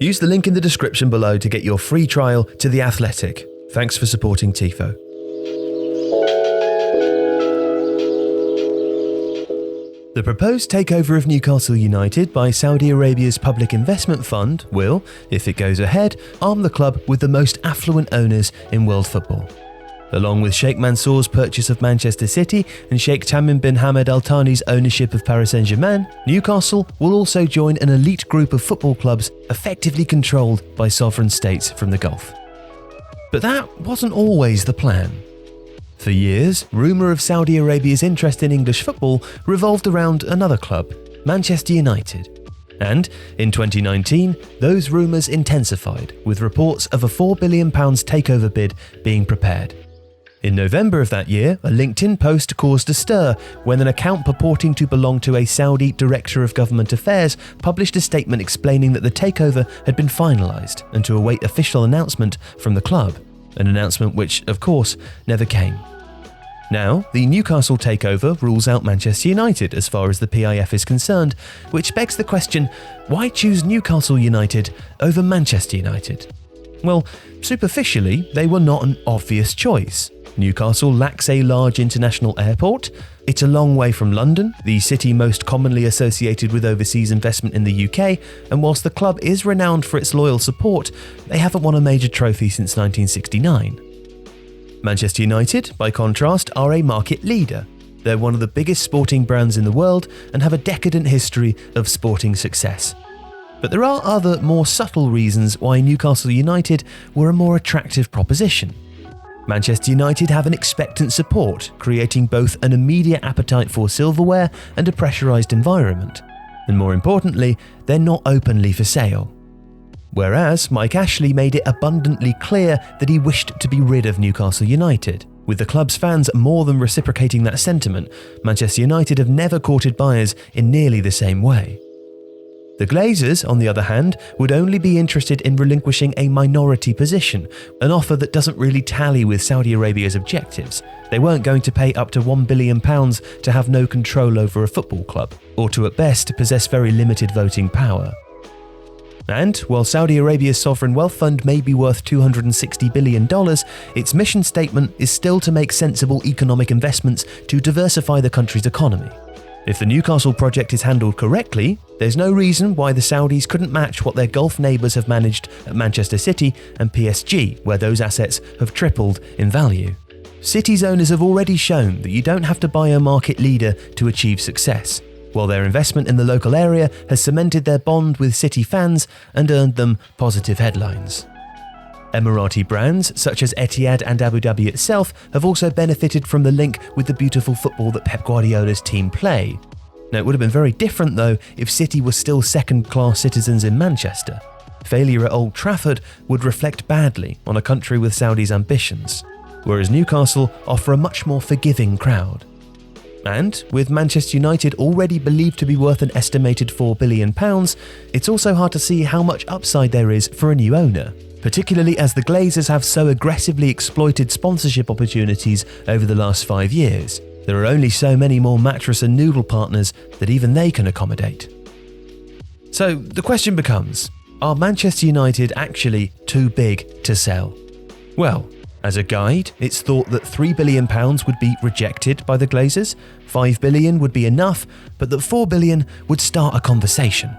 Use the link in the description below to get your free trial to The Athletic. Thanks for supporting Tifo. The proposed takeover of Newcastle United by Saudi Arabia's public investment fund will, if it goes ahead, arm the club with the most affluent owners in world football. Along with Sheikh Mansour's purchase of Manchester City and Sheikh Tamim bin Hamad Al Thani's ownership of Paris Saint-Germain, Newcastle will also join an elite group of football clubs effectively controlled by sovereign states from the Gulf. But that wasn't always the plan. For years, rumour of Saudi Arabia's interest in English football revolved around another club, Manchester United. And in 2019, those rumours intensified, with reports of a £4 billion takeover bid being prepared. In November of that year, a LinkedIn post caused a stir when an account purporting to belong to a Saudi Director of Government Affairs published a statement explaining that the takeover had been finalised and to await official announcement from the club, an announcement which, of course, never came. Now, the Newcastle takeover rules out Manchester United as far as the PIF is concerned, which begs the question, why choose Newcastle United over Manchester United? Well, superficially, they were not an obvious choice. Newcastle lacks a large international airport, it's a long way from London, the city most commonly associated with overseas investment in the UK, and whilst the club is renowned for its loyal support, they haven't won a major trophy since 1969. Manchester United, by contrast, are a market leader. They're one of the biggest sporting brands in the world and have a decadent history of sporting success. But there are other, more subtle reasons why Newcastle United were a more attractive proposition. Manchester United have an expectant support, creating both an immediate appetite for silverware and a pressurised environment. And more importantly, they're not openly for sale. Whereas Mike Ashley made it abundantly clear that he wished to be rid of Newcastle United. With the club's fans more than reciprocating that sentiment, Manchester United have never courted buyers in nearly the same way. The Glazers, on the other hand, would only be interested in relinquishing a minority position, an offer that doesn't really tally with Saudi Arabia's objectives. They weren't going to pay up to £1 billion to have no control over a football club, or to at best possess very limited voting power. And while Saudi Arabia's sovereign wealth fund may be worth $260 billion, its mission statement is still to make sensible economic investments to diversify the country's economy. If the Newcastle project is handled correctly, there's no reason why the Saudis couldn't match what their Gulf neighbours have managed at Manchester City and PSG, where those assets have tripled in value. City's owners have already shown that you don't have to buy a market leader to achieve success, while their investment in the local area has cemented their bond with City fans and earned them positive headlines. Emirati brands such as Etihad and Abu Dhabi itself have also benefited from the link with the beautiful football that Pep Guardiola's team play. Now, it would have been very different though if City were still second-class citizens in Manchester. Failure at Old Trafford would reflect badly on a country with Saudi's ambitions, whereas Newcastle offer a much more forgiving crowd. And with Manchester United already believed to be worth an estimated £4 billion, it's also hard to see how much upside there is for a new owner, particularly as the Glazers have so aggressively exploited sponsorship opportunities over the last 5 years. There are only so many more mattress and noodle partners that even they can accommodate. So the question becomes, are Manchester United actually too big to sell? Well, as a guide, it's thought that £3 billion would be rejected by the Glazers, £5 billion would be enough, but that £4 billion would start a conversation.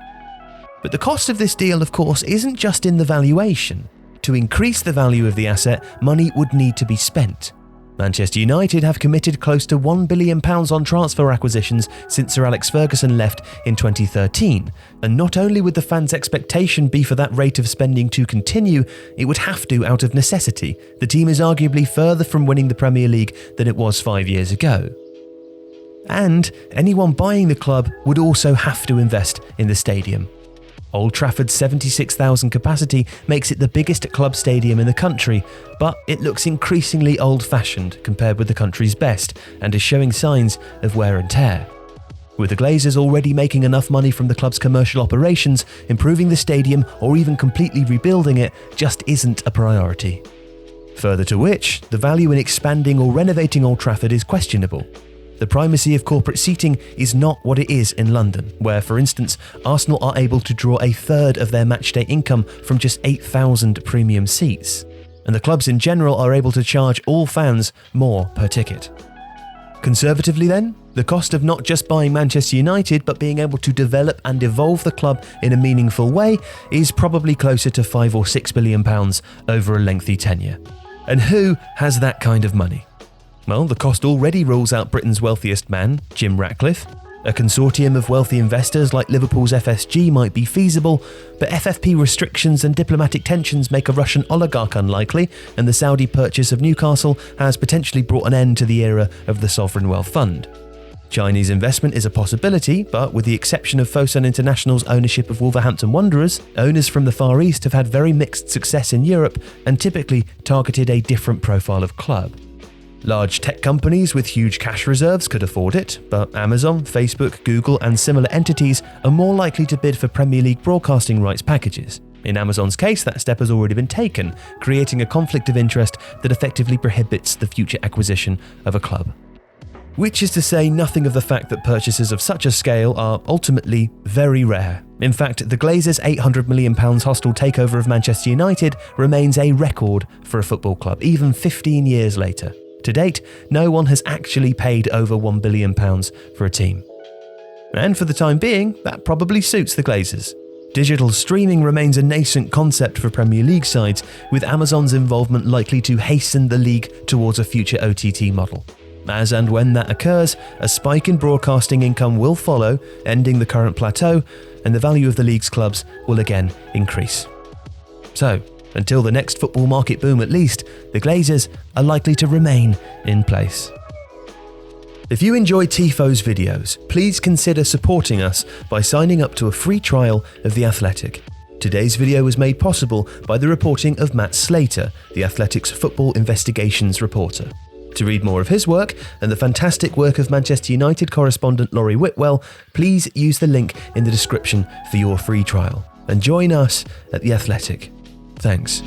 But the cost of this deal, of course, isn't just in the valuation. To increase the value of the asset, money would need to be spent. Manchester United have committed close to £1 billion on transfer acquisitions since Sir Alex Ferguson left in 2013, and not only would the fans' expectation be for that rate of spending to continue, it would have to out of necessity. The team is arguably further from winning the Premier League than it was 5 years ago. And anyone buying the club would also have to invest in the stadium. Old Trafford's 76,000 capacity makes it the biggest club stadium in the country, but it looks increasingly old-fashioned compared with the country's best and is showing signs of wear and tear. With the Glazers already making enough money from the club's commercial operations, improving the stadium or even completely rebuilding it just isn't a priority. Further to which, the value in expanding or renovating Old Trafford is questionable. The primacy of corporate seating is not what it is in London, where, for instance, Arsenal are able to draw a third of their matchday income from just 8,000 premium seats. And the clubs in general are able to charge all fans more per ticket. Conservatively then, the cost of not just buying Manchester United but being able to develop and evolve the club in a meaningful way is probably closer to £5 or £6 billion over a lengthy tenure. And who has that kind of money? Well, the cost already rules out Britain's wealthiest man, Jim Ratcliffe. A consortium of wealthy investors like Liverpool's FSG might be feasible, but FFP restrictions and diplomatic tensions make a Russian oligarch unlikely, and the Saudi purchase of Newcastle has potentially brought an end to the era of the Sovereign Wealth Fund. Chinese investment is a possibility, but with the exception of Fosun International's ownership of Wolverhampton Wanderers, owners from the Far East have had very mixed success in Europe and typically targeted a different profile of club. Large tech companies with huge cash reserves could afford it, but Amazon, Facebook, Google and similar entities are more likely to bid for Premier League broadcasting rights packages. In Amazon's case, that step has already been taken, creating a conflict of interest that effectively prohibits the future acquisition of a club. Which is to say nothing of the fact that purchases of such a scale are ultimately very rare. In fact, the Glazers' £800 million hostile takeover of Manchester United remains a record for a football club, even 15 years later. To date, no one has actually paid over £1 billion for a team. And for the time being, that probably suits the Glazers. Digital streaming remains a nascent concept for Premier League sides, with Amazon's involvement likely to hasten the league towards a future OTT model. As and when that occurs, a spike in broadcasting income will follow, ending the current plateau, and the value of the league's clubs will again increase. So, until the next football market boom at least, the Glazers are likely to remain in place. If you enjoy Tifo's videos, please consider supporting us by signing up to a free trial of The Athletic. Today's video was made possible by the reporting of Matt Slater, The Athletic's football investigations reporter. To read more of his work and the fantastic work of Manchester United correspondent Laurie Whitwell, please use the link in the description for your free trial. And join us at The Athletic. Thanks.